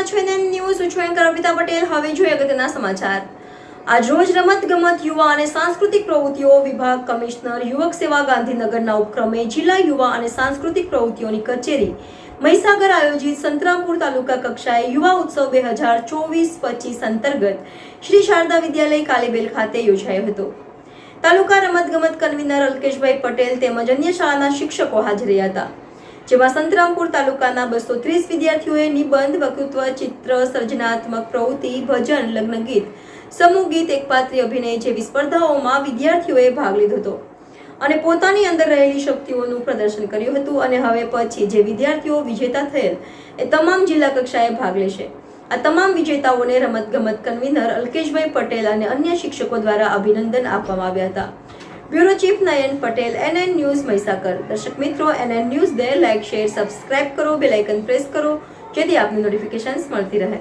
રહ્યા છો NN news. હું છું એન્કર અર્પિતા પટેલ. હવે જોઈએ અગત્યના સમાચાર. આજરોજ રમતગમત યુવા અને સાંસ્કૃતિક પ્રવૃત્તિઓ વિભાગ કમિશનર યુવક સેવા ગાંધીનગરના ઉપક્રમે જિલ્લા યુવા અને સાંસ્કૃતિક પ્રવૃત્તિઓની કચેરી મહીસાગર આયોજિત સંતરામપુર તાલુકા કક્ષાએ યુવા ઉત્સવ 2024-25 અંતર્ગત શ્રી શારદા વિદ્યાલય કાલીબેલ ખાતે યોજાયો હતો. તાલુકા રમતગમત કન્વીનર અલ્કેશભાઈ પટેલ તેમજ અન્ય શાળાના શિક્ષકો હાજર રહ્યા હતા, જેમાં સંતરામપુર તાલુકાના 230 વિદ્યાર્થીઓએ નિબંધ, વક્તૃત્વ, ચિત્ર, સર્જનાત્મક પ્રવૃત્તિ, ભજન, લગ્ન ગીત, સમૂહ ગીત, એકપાત્રી અભિનય જેવી સ્પર્ધાઓમાં વિદ્યાર્થીઓએ ભાગ લીધો હતો અને પોતાની અંદર રહેલી શક્તિઓનું પ્રદર્શન કર્યું હતું. અને હવે પછી જે વિદ્યાર્થીઓ વિજેતા થયેલ એ તમામ જિલ્લા કક્ષાએ ભાગ લેશે. આ તમામ વિજેતાઓને રમતગમત કન્વીનર અલ્કેશભાઈ પટેલ અને અન્ય શિક્ષકો દ્વારા અભિનંદન આપવામાં આવ્યા હતા. બ્યુરો ચીફ નયન પટેલ, એનએન ન્યૂઝ, મહીસાગર. દર્શક મિત્રો, એનએન ન્યૂઝ દે લાઈક, શેર, સબસ્ક્રાઇબ કરો, બેલ આઇકન પ્રેસ કરો જેથી આપની નોટિફિકેશન્સ મળતી રહે.